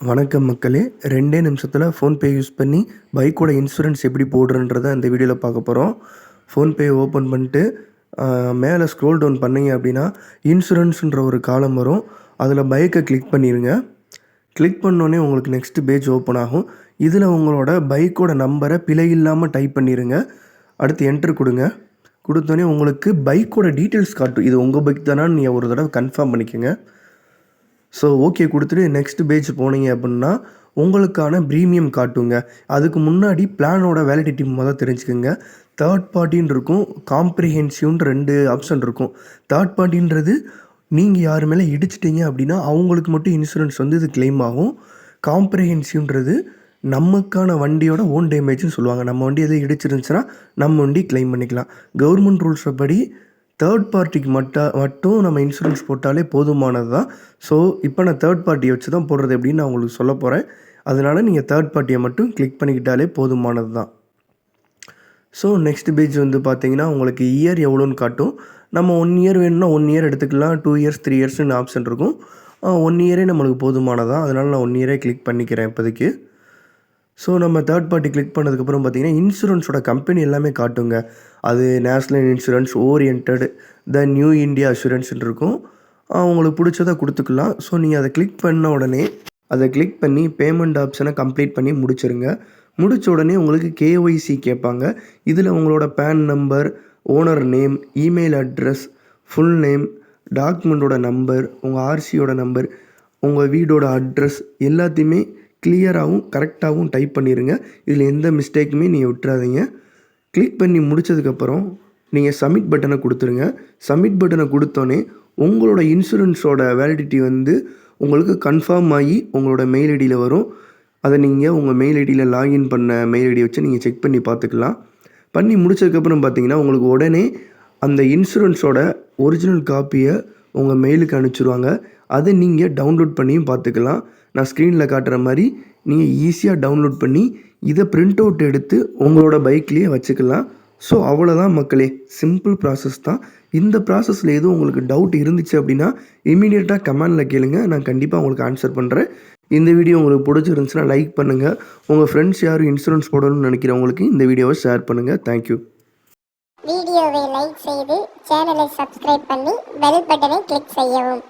வணக்கம் மக்களே. 2 நிமிஷத்தில் ஃபோன்பே யூஸ் பண்ணி பைக்கோட இன்சூரன்ஸ் எப்படி போடுறன்றதை இந்த வீடியோவில் பார்க்க போகிறோம். ஃபோன்பே ஓப்பன் பண்ணிட்டு மேலே ஸ்க்ரோல் டவுன் பண்ணிங்க அப்படின்னா இன்சூரன்ஸுன்ற ஒரு காலம் வரும். அதில் பைக்கை கிளிக் பண்ணிடுங்க. கிளிக் பண்ணோடனே உங்களுக்கு நெக்ஸ்ட் பேஜ் ஓப்பன் ஆகும். இதில் உங்களோட பைக்கோட நம்பரை பிழை இல்லாமல் டைப் பண்ணிடுங்க. அடுத்து என்ட்ரு கொடுங்க. கொடுத்தோடனே உங்களுக்கு பைக்கோட டீட்டெயில்ஸ் காட்டும். இது உங்கள் பைக் தானான்னு நீங்கள் ஒரு தடவை கன்ஃபார்ம் பண்ணிக்கோங்க. ஸோ ஓகே கொடுத்துட்டு நெக்ஸ்ட் பேஜ் போனீங்க அப்படின்னா உங்களுக்கான ப்ரீமியம் காட்டுங்க. அதுக்கு முன்னாடி பிளானோட வேலிடிட்டி தெரிஞ்சுக்கோங்க. தேர்ட் பார்ட்டின்னு இருக்கும், காம்ப்ரிஹென்சிவ்னு 2 ஆப்ஷன் இருக்கும். தேர்ட் பார்ட்டின்றது நீங்கள் யார் மேலே இடிச்சிட்டிங்க அப்படின்னா அவங்களுக்கு மட்டும் இன்சூரன்ஸ் இது கிளைம் ஆகும். காம்ப்ரிஹென்சிவ்ன்றது நமக்கான வண்டியோட ஓன் டேமேஜ்னு சொல்லுவாங்க. நம்ம வண்டி எதுவும் இடிச்சிருந்துச்சுன்னா நம்ம வண்டி கிளைம் பண்ணிக்கலாம். கவர்மெண்ட் ரூல்ஸை படி தேர்ட் பார்ட்டிக்கு மட்டும் நம்ம இன்சூரன்ஸ் போட்டாலே போதுமானது தான். ஸோ இப்போ நான் தேர்ட் பார்ட்டியை வச்சு தான் போடுறது எப்படின்னு நான் உங்களுக்கு சொல்ல போகிறேன். அதனால் நீங்கள் தேர்ட் பார்ட்டியை மட்டும் கிளிக் பண்ணிக்கிட்டாலே போதுமானது தான். ஸோ நெக்ஸ்ட் பேஜ் பார்த்தீங்கன்னா உங்களுக்கு இயர் எவ்வளோன்னு காட்டும். நம்ம 1 இயர் வேணும்னா 1 இயர் எடுத்துக்கலாம். 2 இயர்ஸ் 3 இயர்ஸ்னு ஆப்ஷன் இருக்கும். 1 இயரே நம்மளுக்கு போதுமானதான். அதனால் நான் 1 இயரே கிளிக் பண்ணிக்கிறேன் இப்போதைக்கு. ஸோ நம்ம தேர்ட் பார்ட்டி கிளிக் பண்ணதுக்கப்புறம் பார்த்தீங்கன்னா இன்சூரன்ஸோட கம்பெனி எல்லாமே காட்டுங்க. அது national insurance, Oriental, the new India அஷூரன்ஸ்ன்னு இருக்கும். உங்களுக்கு பிடிச்சதை கொடுத்துக்கலாம். ஸோ நீங்கள் அதை கிளிக் பண்ண உடனே அதை கிளிக் பண்ணி பேமெண்ட் ஆப்ஷனை கம்ப்ளீட் பண்ணி முடிச்சிருங்க. முடித்த உடனே உங்களுக்கு கேஒய்சி கேட்பாங்க. இதில் உங்களோட PAN number, owner name, email address, full name, டாக்குமெண்ட்டோட நம்பர், உங்கள் ஆர்சியோட நம்பர், உங்கள் வீடோட அட்ரஸ் எல்லாத்தையுமே கிளியராகவும் கரெக்டாகவும் டைப் பண்ணிடுங்க. இதில் எந்த மிஸ்டேக்குமே நீங்கள் விட்டுறாதீங்க. கிளிக் பண்ணி முடித்ததுக்கப்புறம் நீங்கள் சப்மிட் பட்டனை கொடுத்துருங்க. சப்மிட் பட்டனை கொடுத்தோன்னே உங்களோட இன்சூரன்ஸோட வேலிடிட்டி உங்களுக்கு கன்ஃபார்ம் ஆகி உங்களோட மெயில் ஐடியில் வரும். அதை நீங்கள் உங்கள் மெயில் ஐடியில் லாகின் பண்ண மெயில் ஐடி வச்சு நீங்கள் செக் பண்ணி பார்த்துக்கலாம். பண்ணி முடித்ததுக்கப்புறம் பார்த்தீங்கன்னா உங்களுக்கு உடனே அந்த இன்சூரன்ஸோட ஒரிஜினல் காப்பியை உங்கள் மெயிலுக்கு அனுப்பிச்சிடுவாங்க. அதை நீங்கள் டவுன்லோட் பண்ணியும் பார்த்துக்கலாம். நான் ஸ்க்ரீனில் காட்டுற மாதிரி நீங்கள் ஈஸியாக டவுன்லோட் பண்ணி இதை பிரிண்ட் அவுட் எடுத்து உங்களோட பைக்லேயே வச்சுக்கலாம். ஸோ அவ்வளோதான் மக்களே, சிம்பிள் ப்ராசஸ் தான். இந்த ப்ராசஸில் எதுவும் உங்களுக்கு டவுட் இருந்துச்சு அப்படின்னா இமீடியட்டாக கமெண்டில் கேளுங்க. நான் கண்டிப்பாக உங்களுக்கு ஆன்சர் பண்ணுறேன். இந்த வீடியோ உங்களுக்கு பிடிச்சிருந்துச்சுன்னா லைக் பண்ணுங்கள். உங்கள் ஃப்ரெண்ட்ஸ் யாரும் இன்சூரன்ஸ் போடணும்னு நினைக்கிறவங்களுக்கு இந்த வீடியோவை ஷேர் பண்ணுங்கள். தேங்க்யூ. வீடியோவை லைக் செய்து சேனலை சப்ஸ்கிரைப் பண்ணி பெல் பட்டனை கிளிக் செய்யவும்.